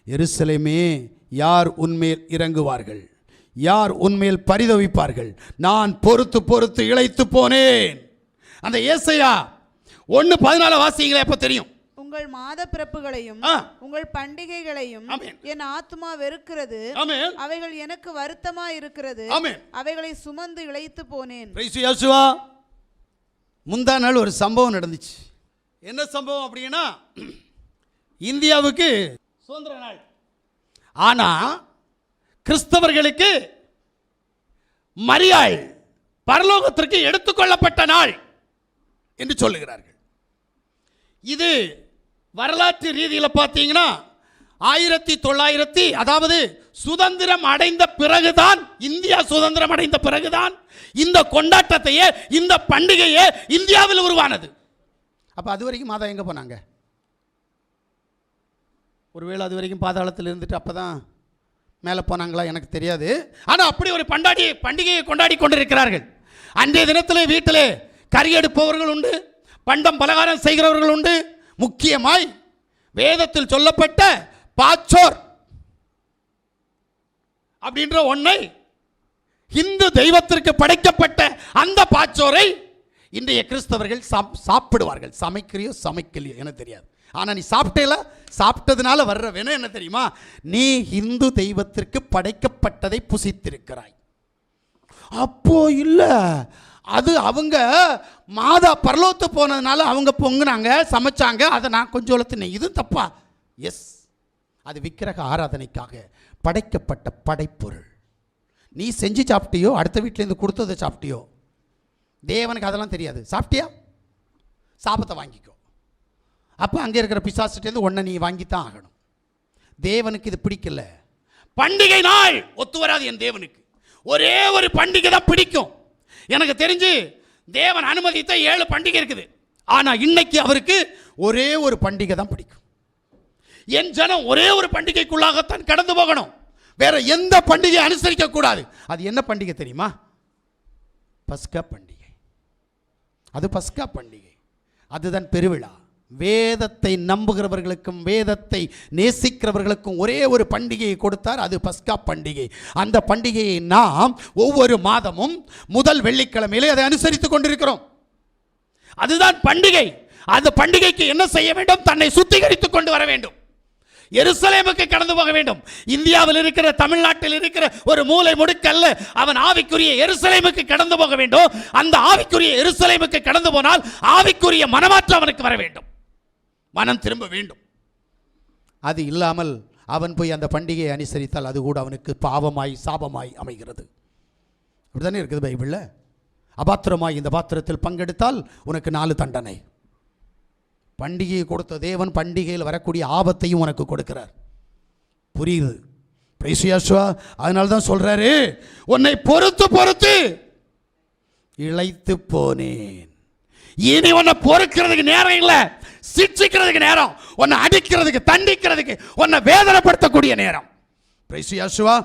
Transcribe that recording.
எருசலேமே, யார் உன்மேல் இறங்குவார்கள்? யார் உன்மேல் பரிதவிப்பார்கள்? நான் பொறுத்து பொறுத்து இளைத்து போனேன். அந்த ஏசாயா 1:14 வாசிங்களே, அப்ப தெரியும். உங்கள் மாத பிறப்புகளையும் உங்கள் பண்டிகைகளையும் என் ஆத்துமா வெறுக்கிறது. அவைகள் எனக்கு வருத்தமா இருக்கிறது. அவைகளை சுமந்து இளைத்து போனேன். முந்தா நாள் ஒரு சம்பவம் நடந்துச்சு. என்ன சம்பவம் அப்படின்னா, இந்தியாவுக்கு சுதந்திர நாள். ஆனா கிறிஸ்தவர்களுக்கு மரியாள் பரலோகத்திற்கு எடுத்துக்கொள்ளப்பட்ட நாள் என்று சொல்லுகிறார்கள். இது வரலாற்று ரீதியில் பார்த்தீங்கன்னா 1900 அதாவது சுதந்திரம் அடைந்த பிறகுதான், இந்தியா சுதந்திரம் அடைந்த பிறகுதான் இந்த கொண்டாட்டத்தையே, இந்த பண்டிகையே இந்தியாவில் உருவானது. அப்ப அது வரைக்கும் மாதா எங்க போனாங்க? ஒருவேளை அது வரைக்கும் பாதாளத்தில் இருந்துட்டு அப்பதான் மேலே போனாங்களா எனக்கு தெரியாது. ஆனால் அப்படி ஒரு பண்டிகையை கொண்டாடி கொண்டிருக்கிறார்கள். அன்றைய தினத்தில் வீட்டிலே கறி எடுப்பவர்கள் உண்டு, பண்டம் பலகாரம் செய்கிறவர்கள் உண்டு. முக்கியமாய் வேதத்தில் சொல்லப்பட்ட பாச்சோர் அப்படின்ற ஒன்றை, இந்து தெய்வத்திற்கு படைக்கப்பட்ட அந்த பாச்சோரை இன்றைய கிறிஸ்தவர்கள் சாப்பிடுவார்கள். சமைக்கிறியோ சமைக்கலையோ எனக்கு தெரியாது. ஆனால் நீ சாப்பிட்டேல, சாப்பிட்டதுனால வர்ற வேணும் என்ன தெரியுமா? நீ இந்து தெய்வத்திற்கு படைக்கப்பட்டதை புசித்திருக்கிறாய். அப்போ இல்லை, அது அவங்க மாதா பரலோத்து போனதுனால அவங்க பொங்குனாங்க, சமைச்சாங்க, அதை நான் கொஞ்சம் தின்னேன். இது தப்பா? எஸ், அது விக்கிரக ஆராதனைக்காக படைக்கப்பட்ட படைப்பொருள். நீ செஞ்சு சாப்பிட்டியோ, அடுத்த வீட்டிலேருந்து கொடுத்ததை சாப்பிட்டியோ, தேவனுக்கு அதெல்லாம் தெரியாது. சாப்பிட்டியா, சாபத்தை வாங்கிக்கோ. அப்போ அங்கே இருக்கிற பிசாசுட்டேருந்து ஒன்றை நீ வாங்கித்தான் ஆகணும். தேவனுக்கு இது பிடிக்கல. பண்டிகை நாள் ஒத்து வராது என் தேவனுக்கு. ஒரே ஒரு பண்டிகை தான் பிடிக்கும். எனக்கு தெரிஞ்சு தேவன் அனுமதித்த 7 பண்டிகை இருக்குது. ஆனால் இன்னைக்கு அவருக்கு ஒரே ஒரு பண்டிகை தான் பிடிக்கும். என் ஜனம் ஒரே ஒரு பண்டிகைக்குள்ளாகத்தான் கடந்து போகணும். வேற எந்த பண்டிகை அனுசரிக்க கூடாது. அது என்ன பண்டிகை தெரியுமா? பஸ்கா பண்டிகை. அது பஸ்கா பண்டிகை, அதுதான் பெருவிழா. வேதத்தை நம்புகிறவர்களுக்கும் வேதத்தை நேசிக்கிறவர்களுக்கும் ஒரே ஒரு பண்டிகையை கொடுத்தார், அது பஸ்கா பண்டிகை. அந்த பண்டிகையை நாம் ஒவ்வொரு மாதமும் முதல் வெள்ளிக்கிழமையிலே அதை அனுசரித்துக் கொண்டிருக்கிறோம். அதுதான் பண்டிகை. அந்த பண்டிகைக்கு என்ன செய்ய வேண்டும்? தன்னை சுத்திகரித்துக் கொண்டு வர வேண்டும். எருசலேமுக்கு கடந்து போக வேண்டும். இந்தியாவில் இருக்கிற, தமிழ்நாட்டில் இருக்கிற ஒரு மூலை முடுக்கல்ல, அவன் ஆவிக்குரிய எருசலேமுக்கு கடந்து போக வேண்டும். அந்த ஆவிக்குரிய எருசலேமுக்கு கடந்து போனால் ஆவிக்குரிய மனமாற்றம் அவனுக்கு வர வேண்டும், மனம் திரும்ப வேண்டும். அது இல்லாமல் அவன் போய் அந்த பண்டிகையை அனுசரித்தால் அது கூட அவனுக்கு பாவமாய் சாபமாய் அமைகிறது. அப்படித்தானே இருக்குது பைபிளில். அபாத்திரமாய் இந்த பாத்திரத்தில் பங்கெடுத்தால் உனக்கு 4 தண்டனை. பண்டிகையை கொடுத்த தேவன் பண்டிகையில் வரக்கூடிய ஆபத்தையும் உனக்கு கொடுக்கிறார். புரியுது? அதனால தான் சொல்றாரு, உன்னை பொறுத்து பொறுத்து இளைத்து போனேன். இனி உன்னை பொறுக்கிறதுக்கு நேரம் இல்லை, சிக்ஷிக்கிறதுக்கு நேரம், உன்னை அடிக்கிறதுக்கு, தண்டிக்கிறதுக்கு, உன்னை வேதனைப்படுத்தக்கூடிய நேரம். பிரைஸ் யேசுவா.